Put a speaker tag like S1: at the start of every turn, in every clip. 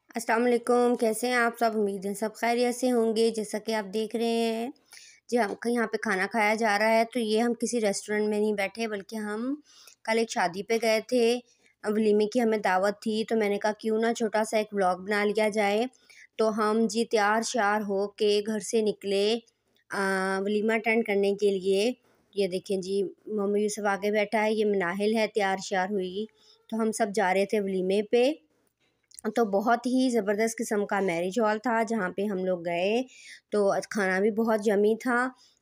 S1: अस्सलाम वालेकुम। कैसे हैं आप सब? उम्मीद है सब खैरियत से होंगे। जैसा कि आप देख रहे हैं जी, हम यहाँ पे खाना खाया जा रहा है। तो ये हम किसी रेस्टोरेंट में नहीं बैठे, बल्कि हम कल एक शादी पे गए थे। वलीमे की हमें दावत थी, तो मैंने कहा क्यों ना छोटा सा एक व्लॉग बना लिया जाए। तो हम जी तैयार श्यार हो के घर से निकले वलीमा अटेंड करने के लिए। ये देखें जी, मोहम्मद यूसुफ आगे बैठा है, ये मनाहिल है तैयार श्यार हुई। तो हम सब जा रहे थे वलीमे पे। तो बहुत ही ज़बरदस्त किस्म का मैरिज हॉल था जहाँ पे हम लोग गए। तो खाना भी बहुत यम्मी था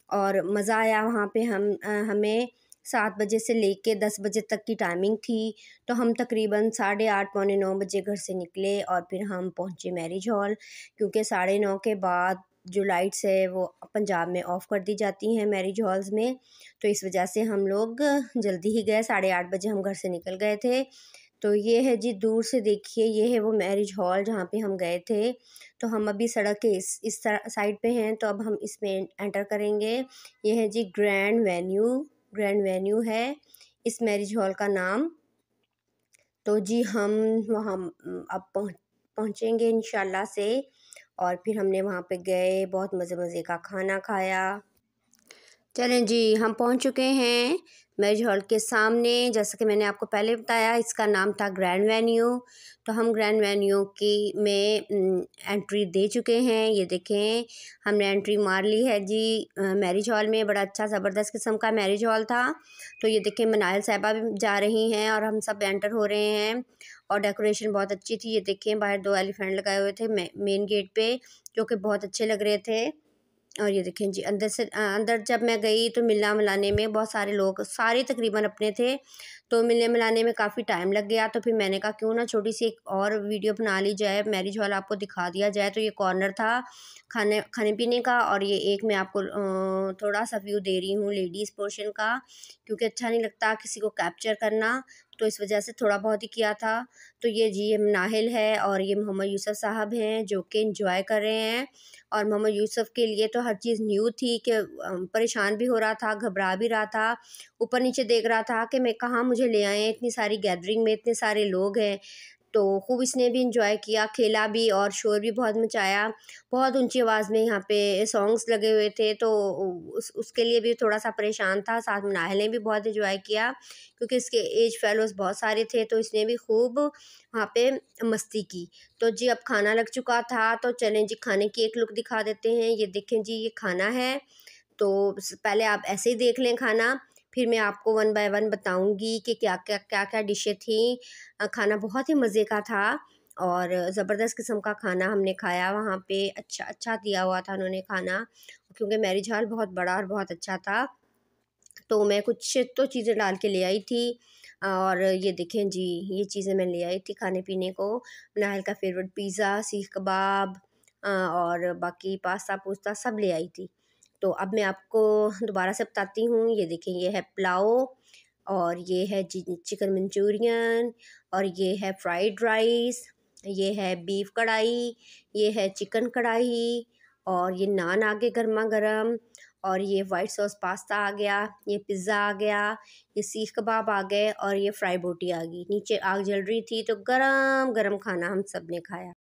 S1: और मज़ा आया वहाँ पे। हमें 7 बजे से लेके 10 बजे तक की टाइमिंग थी। तो हम तकरीबन 8:30 पौने 9 बजे घर से निकले और फिर हम पहुँचे मैरिज हॉल, क्योंकि 9:30 के बाद जो लाइट्स है वो पंजाब में ऑफ़ कर दी जाती हैं मैरिज हॉल्स में। तो इस वजह से हम लोग जल्दी ही गए, 8:30 बजे हम घर से निकल गए थे। तो ये है जी, दूर से देखिए, ये है वो मैरिज हॉल जहाँ पे हम गए थे। तो हम अभी सड़क के इस साइड पे हैं, तो अब हम इसमें एंटर करेंगे। ये है जी ग्रैंड वेन्यू है इस मैरिज हॉल का नाम। तो जी हम वहाँ अब पहुँचेंगे इंशाल्लाह से। और फिर हमने वहाँ पे गए, बहुत मज़े का खाना खाया। चलें जी, हम पहुंच चुके हैं मैरिज हॉल के सामने। जैसा कि मैंने आपको पहले बताया, इसका नाम था ग्रैंड वेन्यू। तो हम ग्रैंड वेन्यू की में एंट्री दे चुके हैं। ये देखें, हमने एंट्री मार ली है जी मैरिज हॉल में। बड़ा अच्छा ज़बरदस्त किस्म का मैरिज हॉल था। तो ये देखें, मनाइल साहिबा भी जा रही हैं और हम सब एंटर हो रहे हैं। और डेकोरेशन बहुत अच्छी थी। ये देखें, बाहर 2 एलिफेंट लगाए हुए थे मेन गेट पे, जो कि बहुत अच्छे लग रहे थे। और ये देखें जी, अंदर जब मैं गई तो मिलना मिलाने में बहुत सारे लोग, सारे तकरीबन अपने थे। तो मिलने मिलाने में काफ़ी टाइम लग गया। तो फिर मैंने कहा क्यों ना छोटी सी एक और वीडियो बना ली जाए, मैरिज हॉल आपको दिखा दिया जाए। तो ये कॉर्नर था खाने पीने का, और ये एक मैं आपको थोड़ा सा व्यू दे रही हूँ लेडीज़ पोर्शन का, क्योंकि अच्छा नहीं लगता किसी को कैप्चर करना, तो इस वजह से थोड़ा बहुत ही किया था। तो ये जी, ये नाहिल है और ये मोहम्मद यूसुफ साहब हैं जो कि इंजॉय कर रहे हैं। और मोहम्मद यूसुफ के लिए तो हर चीज़ न्यू थी कि परेशान भी हो रहा था, घबरा भी रहा था, ऊपर नीचे देख रहा था कि मैं कहाँ मुझे ले आए हैं, इतनी सारी गैदरिंग में इतने सारे लोग हैं। तो खूब इसने भी इंजॉय किया, खेला भी और शोर भी बहुत मचाया। बहुत ऊंची आवाज़ में यहाँ पे सॉन्ग्स लगे हुए थे, तो उसके लिए भी थोड़ा सा परेशान था। साथ में नाहिल ने भी बहुत इंजॉय किया, क्योंकि इसके एज फेलोज़ बहुत सारे थे, तो इसने भी खूब वहाँ पे मस्ती की। तो जी अब खाना लग चुका था, तो चलें जी खाने की एक लुक दिखा देते हैं। ये देखें जी, ये खाना है। तो पहले आप ऐसे ही देख लें खाना, फिर मैं आपको वन बाय वन बताऊंगी कि क्या डिशें थी। खाना बहुत ही मज़े का था और ज़बरदस्त किस्म का खाना हमने खाया वहाँ पे। अच्छा दिया हुआ था उन्होंने खाना, क्योंकि मैरिज हॉल बहुत बड़ा और बहुत अच्छा था। तो मैं कुछ तो चीज़ें डाल के ले आई थी। और ये देखें जी, ये चीज़ें मैं ले आई थी खाने पीने को। नाहिल का फेवरेट पिज़्ज़ा, सीख कबाब और बाकी पास्ता पूस्ता सब ले आई थी। तो अब मैं आपको दोबारा से बताती हूँ। ये देखें, ये है पुलाव, और ये है चिकन मंचूरियन, और ये है फ्राइड राइस, ये है बीफ कढ़ाई, ये है चिकन कढ़ाई, और ये नान आगे गर्मा गर्म, और ये वाइट सॉस पास्ता आ गया, ये पिज़्ज़ा आ गया, ये सीख कबाब आ गए, और ये फ्राई बोटी आ गई। नीचे आग जल रही थी, तो गरम गरम खाना हम सब ने खाया।